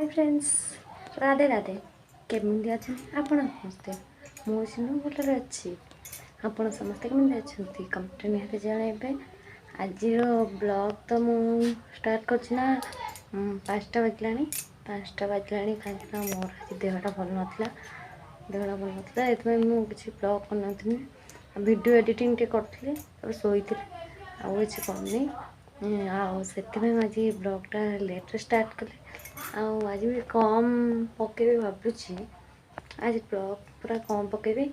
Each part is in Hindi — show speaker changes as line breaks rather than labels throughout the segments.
हाय फ्रेंड्स राधे राधे केमी अच्छा आपण समस्ते मुझे भलरे अच्छी आपण समस्ते केमी अच्छा कमेंट निहाती जनइबे आज ब्लॉग तो मु स्टार्ट करना 5टा बजला 5टा बजला कहीं मोर आज देहटा भल नाला देहटा भल नाला ये मुझे ब्लॉग करनी वीडियो एडिटिंग करी शोई आउ किसी करनी से आज ब्लॉगटा लेट स्टार्ट कले आज भी कम पकेबी भावुची आज ब्लॉग पूरा कम पकेबी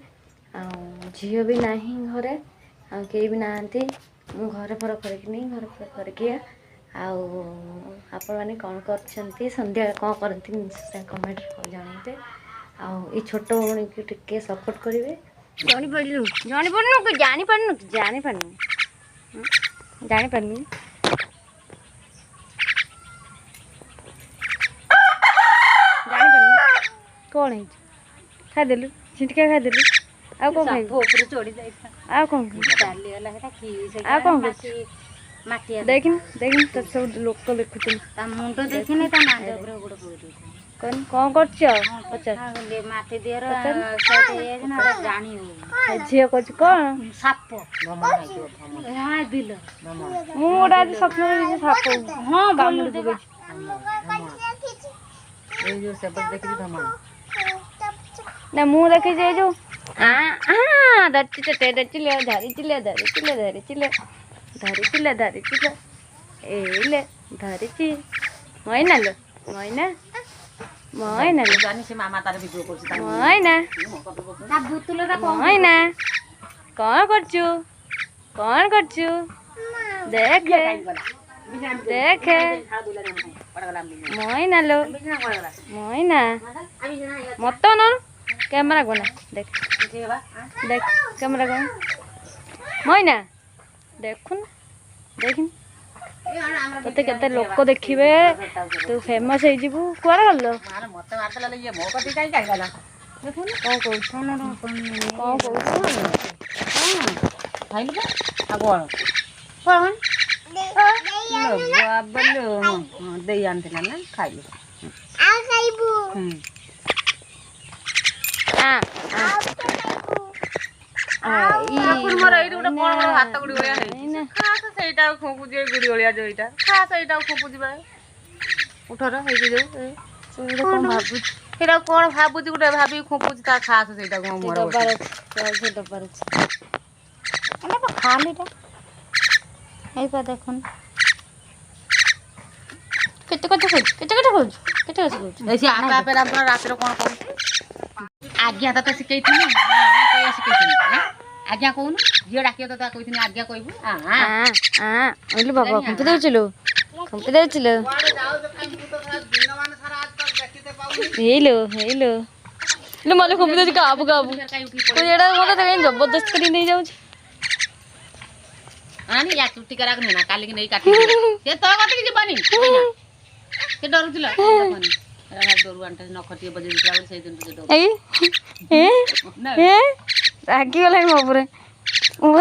झील भी ना घरे कहीं भी नहांती मु घर फर करके घर फर करके आपण मैंने कौन कर संध्या कौन करती कमेंट जनइबे आई छोट भौणी की टिके सपोर्ट करेंगे जानी पार्नु कौन है खादेलु झिटका खादेलु आ कौन खाइ ऊपर चढ़ी जाइता आ कौन चाली वाला हेटा की आ कौन माटी देखिन देखिन त सब लोक देखुथिन ता मुंड देखिन ता नांद ऊपर गोड़ पड़ी कौन करछ पचार ले माटी देर सब ये ना जानी हो झियो कछ कौन साप भमण खाइ हां दिल मु ओडा सपन साप हां कामुड़ देबे ए जो सब देखि भमण ना मुँह देखी जे जो धरती चटे धरती धारी चिले धारी चिले धारी चिले धारी चिले धारी चिले ए ले धारी ची मैना लो मैना मैना लो जानी से मामा तार वीडियो करछ ता मैना ता बुतुलो ता मैना कौन करछु देख देख मैना लो मैना मत न कैमरा कोना देख देख कैमरा कोना मैना देखुन देखिन तते केते लोक देखिबे तू फेमस हे जीवु कुआर गल्लो मार मते मारतला ले ये मो कति काई काई गला देखुन कौन कहू खाइल बा आ कोन कोन बाबलो दे आनथिला ना खाइल आ खाइबू मोर एइट गोटे कोन हाथ गुडी गलिया है खास सेटा खोकु जे गुडी गलिया जोइटा खास एटा खोकु दिबा उठर हे जे से कोन भाबु एटा कोन भाबु गुटे भाबी खोकु ता खास सेटा को मोर डब्बार से डब्बार अने पा खालीटा हे पा देखुन केते ऐसे आका पे रात रो कोन कोन आज्ञा तो शिखैथिनी कहिया शिखैथिनी आज्ञा कहून झियो डाकियो तो कहिथिनी आज्ञा कहबू ओले बाबा खंपे देउछिलो हेलो हेलो ले मले खंपे देउछ काबू काबू कोई एडा मते कहीं जबरदस्त करी नहीं जाउछ आनी या छुट्टी करा के ना काली के नहीं काटी से तो कत के जबानी से डरुथिला देखनी डोरू आंटा नखटिए बजे दिला बोले से दिन डोरू ए रागी वाला मो ऊपर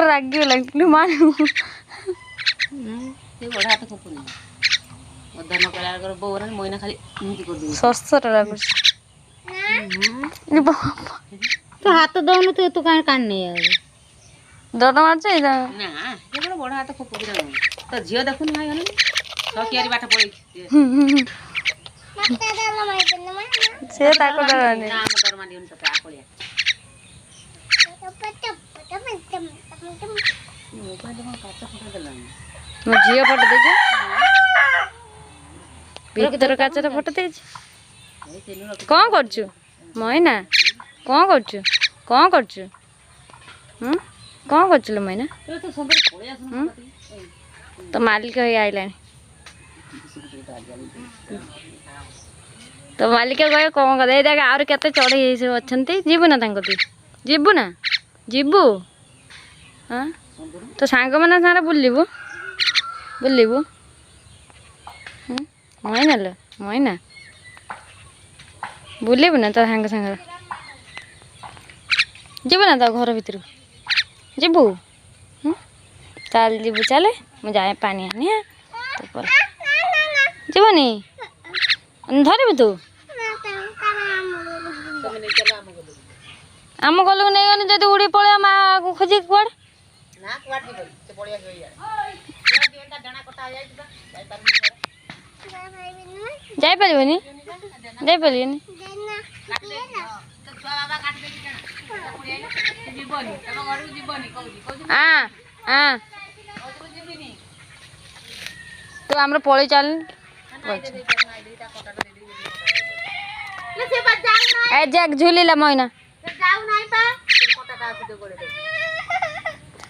रागी वाला लु मानु से बड़ा तो कोपुनी मधन कला कर बोरन मोइना खाली निति कर दे सरसर लागो तो हाथ दउनु तो काई कान्ने यार डर मारछ ना ये बड़ा हाथ कोपुनी तो झियो देखुन हाय गनी सकियारी बाटा पड़े से ताको डराने नाम डर मानी उन तो आकोलिया मो झियो फोटो दे भीतर काचरा फोटो दे कौन करछु मैना कौन करछु कौन करछु मैना तो मालिक होई आइलानी तो मालिक कहे कौन कर देख आर केते चढ़े अच्छा जीवु ना जीवु ना जीवु हाँ तो सांग मैंने सारे बुलबू बुलबू मैना लो मैना बुलबू ना तो सांग सांग जीवु ना तो घर भीतर जीवु चल जीवु चले मुझे जाए पानी आनी तो जीवनी ଧରିବୁ ତୁ ଆମ ଗଲୁ ନେଇଗନି ଯଦି ଉଡ଼ି ପଳେଇବା ମା ଖୋଜିକି କୁଆଡ଼େ ଯାଇପାରିବନି ଯାଇପାରିବନି ତୁ ଆମର ପଳେଇ ଚାଲ ଝୁଲିଲା ମଇନା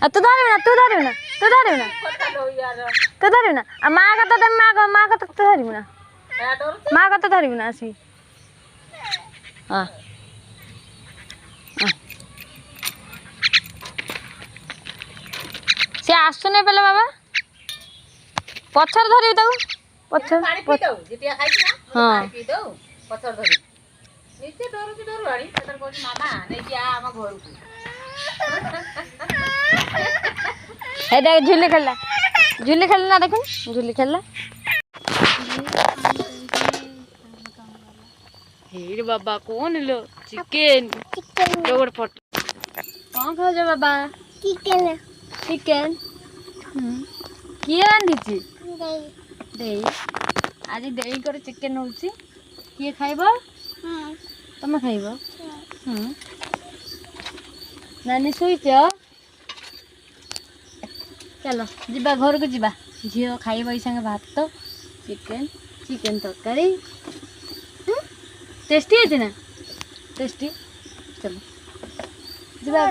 तू धरिबु ना माँ का तो माँ का तो धरिबु ना माँ का तो धरिबु ना आसी हाँ से आसुने पहले बाबा पछर धरिबु ताऊ पछर हाँ नीचे डरुची डरुआणी तर कोन मामा नै कि आ हम घर को हे देख झूले खेलला ना देखो झूले खेलला हे बाबा कौन लो चिकन जोड़ फट कौन खाओ जो बाबा चिकन किए रांधी छी देई आज देई कर चिकन होउची किए खाइबो तुम खाइब नानी शुच चलो जीवा घर को जीवा झील खाइब संगे भात चिकन चिकन तरकारी टेस्टी है ना टेस्टी चलो जीवा